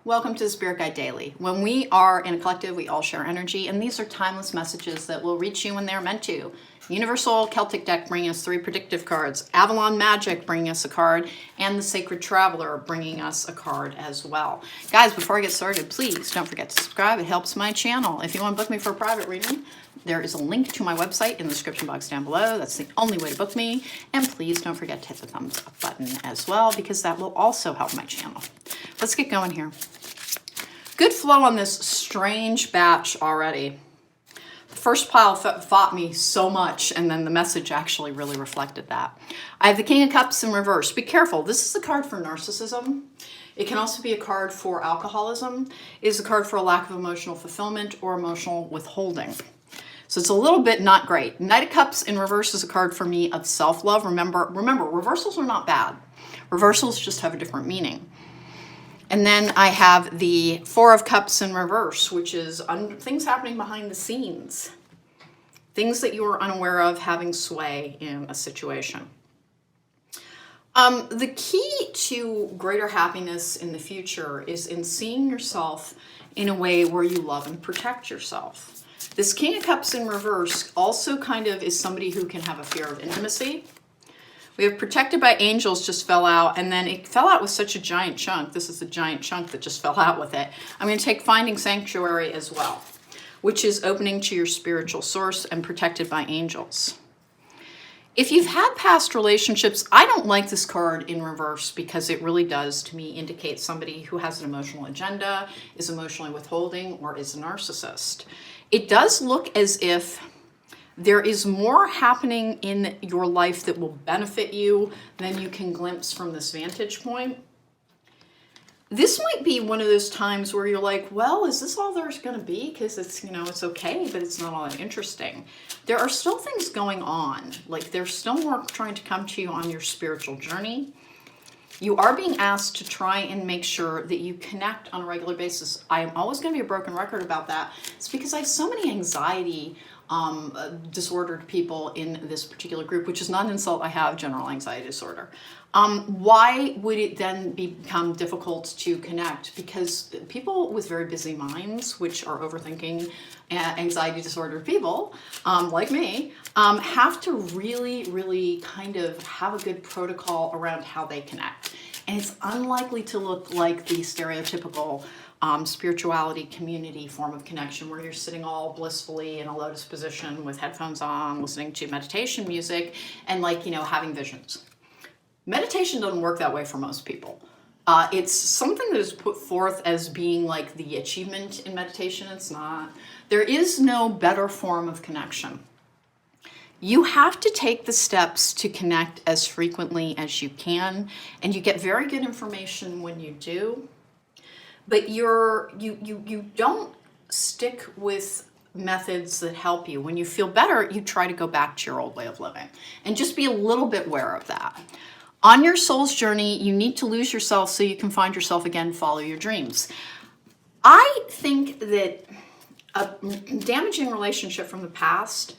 Welcome to the Spirit Guide Daily. When we are in a collective, we all share energy, and these are timeless messages that will reach you when they're meant to. Universal Celtic deck bringing us 3 predictive cards, Avalon Magic bringing us a card, and the Sacred Traveler bringing us a card as well. Guys, before I get started, please don't forget to subscribe. It helps my channel. If you want to book me for a private reading, there is a link to my website in the description box down below. That's the only way to book me. And please don't forget to hit the thumbs up button as well, because that will also help my channel. Let's get going here. Good flow on this strange batch already. The first pile fought me so much, and then the message actually really reflected that. I have the King of Cups in reverse. Be careful. This is a card for narcissism. It can also be a card for alcoholism. It is a card for a lack of emotional fulfillment or emotional withholding. So it's a little bit not great. Knight of Cups in reverse is a card for me of self-love. Remember, reversals are not bad. Reversals just have a different meaning. And then I have the Four of Cups in reverse, which is things happening behind the scenes. Things that you are unaware of having sway in a situation. The key to greater happiness in the future is in seeing yourself in a way where you love and protect yourself. This King of Cups in reverse also kind of is somebody who can have a fear of intimacy. We have Protected by Angels just fell out, and then it fell out with such a giant chunk. This is the giant chunk that just fell out with it. I'm going to take Finding Sanctuary as well, which is opening to your spiritual source and Protected by Angels. If you've had past relationships, I don't like this card in reverse because it really does, to me, indicate somebody who has an emotional agenda, is emotionally withholding, or is a narcissist. It does look as if there is more happening in your life that will benefit you than you can glimpse from this vantage point. This might be one of those times where you're like, well, is this all there's going to be? Because it's, it's okay, but it's not all that interesting. There are still things going on. Like there's still more trying to come to you on your spiritual journey. You are being asked to try and make sure that you connect on a regular basis. I am always going to be a broken record about that. It's because I have so many anxiety disordered people in this particular group, which is not an insult. I have general anxiety disorder. Why would it then become difficult to connect? Because people with very busy minds, which are overthinking, anxiety disordered people, like me, have to really, really kind of have a good protocol around how they connect. And it's unlikely to look like the stereotypical spirituality community form of connection where you're sitting all blissfully in a lotus position with headphones on, listening to meditation music, and having visions. Meditation doesn't work that way for most people. It's something that is put forth as being like the achievement in meditation. It's not. There is no better form of connection. You have to take the steps to connect as frequently as you can, and you get very good information when you do. But you don't stick with methods that help you. When you feel better, you try to go back to your old way of living. And just be a little bit aware of that. On your soul's journey, you need to lose yourself so you can find yourself again, follow your dreams. I think that a damaging relationship from the past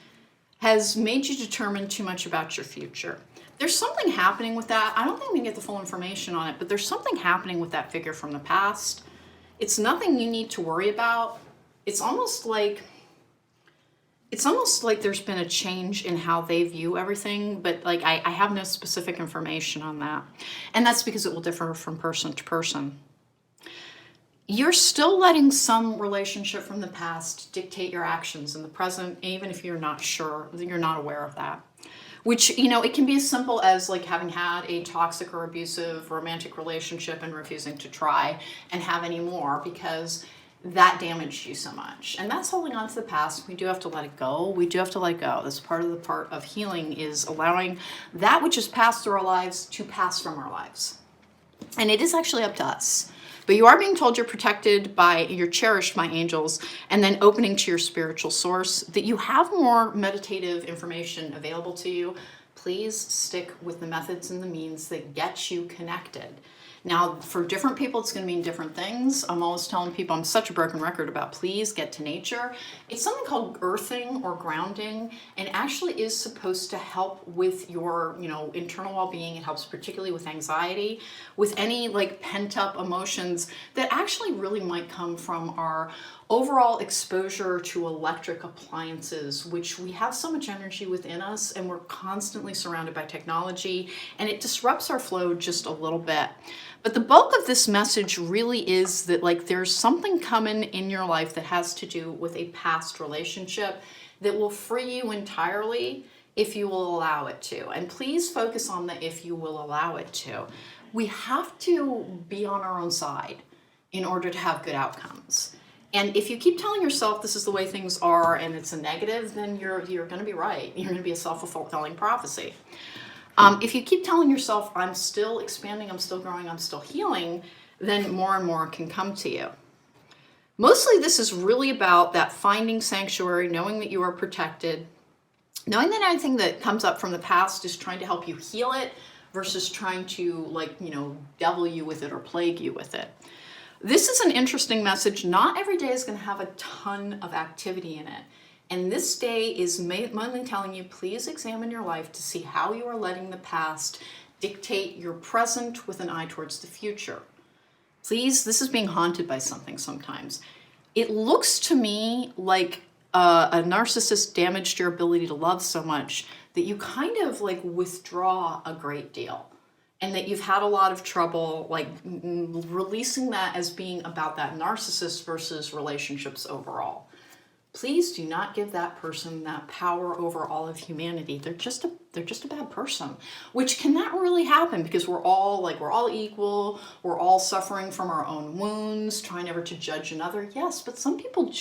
has made you determine too much about your future. There's something happening with that. I don't think we can get the full information on it, but there's something happening with that figure from the past. It's nothing you need to worry about. It's almost like there's been a change in how they view everything, but I have no specific information on that. And that's because it will differ from person to person. You're still letting some relationship from the past dictate your actions in the present, even if you're not sure, you're not aware of that. Which, it can be as simple as having had a toxic or abusive romantic relationship and refusing to try and have any more because that damaged you so much. And that's holding on to the past. We do have to let it go. We do have to let go. That's part of healing, is allowing that which has passed through our lives to pass from our lives. And it is actually up to us. But you are being told you're protected you're cherished by angels, and then opening to your spiritual source, that you have more meditative information available to you. Please stick with the methods and the means that get you connected. Now, for different people, it's going to mean different things. I'm always telling people, I'm such a broken record about please get to nature. It's something called earthing or grounding, and actually is supposed to help with your, internal well-being. It helps particularly with anxiety, with any like pent-up emotions that actually really might come from our overall exposure to electric appliances, which we have so much energy within us and we're constantly surrounded by technology, and it disrupts our flow just a little bit. But the bulk of this message really is that like there's something coming in your life that has to do with a past relationship that will free you entirely if you will allow it to. And please focus on the if you will allow it to. We have to be on our own side in order to have good outcomes. And if you keep telling yourself this is the way things are and it's a negative, then you're going to be right. You're going to be a self-fulfilling prophecy. If you keep telling yourself, I'm still expanding, I'm still growing, I'm still healing, then more and more can come to you. Mostly this is really about that finding sanctuary, knowing that you are protected, knowing that anything that comes up from the past is trying to help you heal it versus trying to devil you with it or plague you with it. This is an interesting message. Not every day is going to have a ton of activity in it. And this day is mainly telling you, please examine your life to see how you are letting the past dictate your present with an eye towards the future. Please, this is being haunted by something sometimes. It looks to me like a narcissist damaged your ability to love so much that you kind of like withdraw a great deal. And that you've had a lot of trouble like releasing that as being about that narcissist versus relationships overall. Please do not give that person that power over all of humanity. They're just a bad person, which cannot really happen because we're all equal. We're all suffering from our own wounds, trying never to judge another. Yes, but some people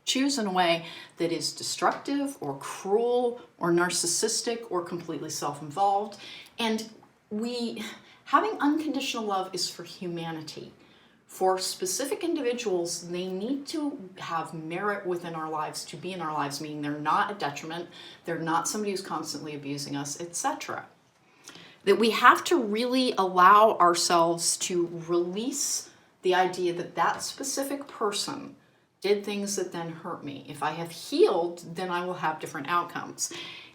choose in a way that is destructive or cruel or narcissistic or completely self-involved. And having unconditional love is for humanity. For specific individuals, they need to have merit within our lives to be in our lives, meaning they're not a detriment, they're not somebody who's constantly abusing us, etc. That we have to really allow ourselves to release the idea that that specific person did things that then hurt me. If I have healed, then I will have different outcomes.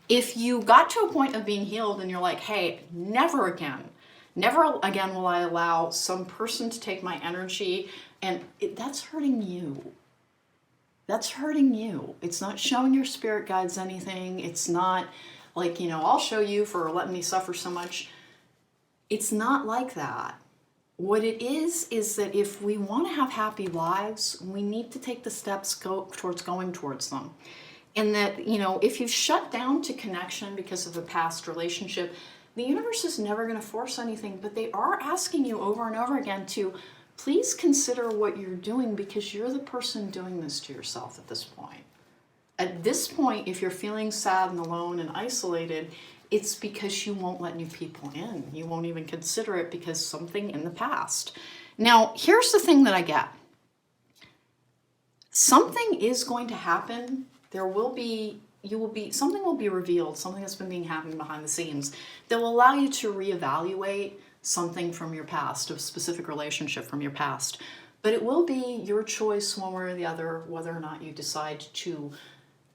If you got to a point of being healed and you're like, hey, never again will I allow some person to take my energy, and that's hurting you. That's hurting you. It's not showing your spirit guides anything. It's not like, I'll show you for letting me suffer so much. It's not like that. What it is that if we want to have happy lives, we need to take the steps towards going towards them. And that, if you've shut down to connection because of a past relationship, the universe is never going to force anything, but they are asking you over and over again to please consider what you're doing because you're the person doing this to yourself at this point. At this point, if you're feeling sad and alone and isolated, it's because you won't let new people in. You won't even consider it because something in the past. Now, here's the thing that I get. Something is going to happen. Something will be revealed, something that's been happening behind the scenes that will allow you to reevaluate something from your past, a specific relationship from your past. But it will be your choice one way or the other, whether or not you decide to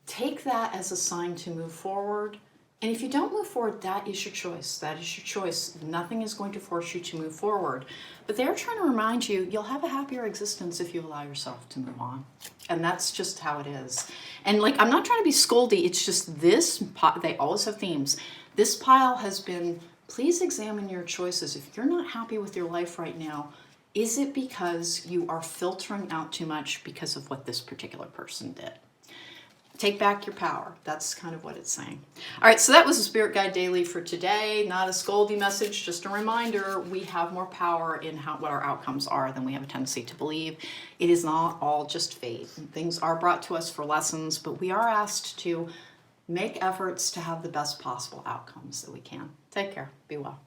take that as a sign to move forward. And if you don't move forward, that is your choice. That is your choice. Nothing is going to force you to move forward. But they're trying to remind you, you'll have a happier existence if you allow yourself to move on. And that's just how it is. And I'm not trying to be scoldy. It's just they always have themes. This pile has been, please examine your choices. If you're not happy with your life right now, is it because you are filtering out too much because of what this particular person did? Take back your power. That's kind of what it's saying. All right, so that was the Spirit Guide Daily for today. Not a scoldy message, just a reminder. We have more power in what our outcomes are than we have a tendency to believe. It is not all just fate. Things are brought to us for lessons, but we are asked to make efforts to have the best possible outcomes that we can. Take care. Be well.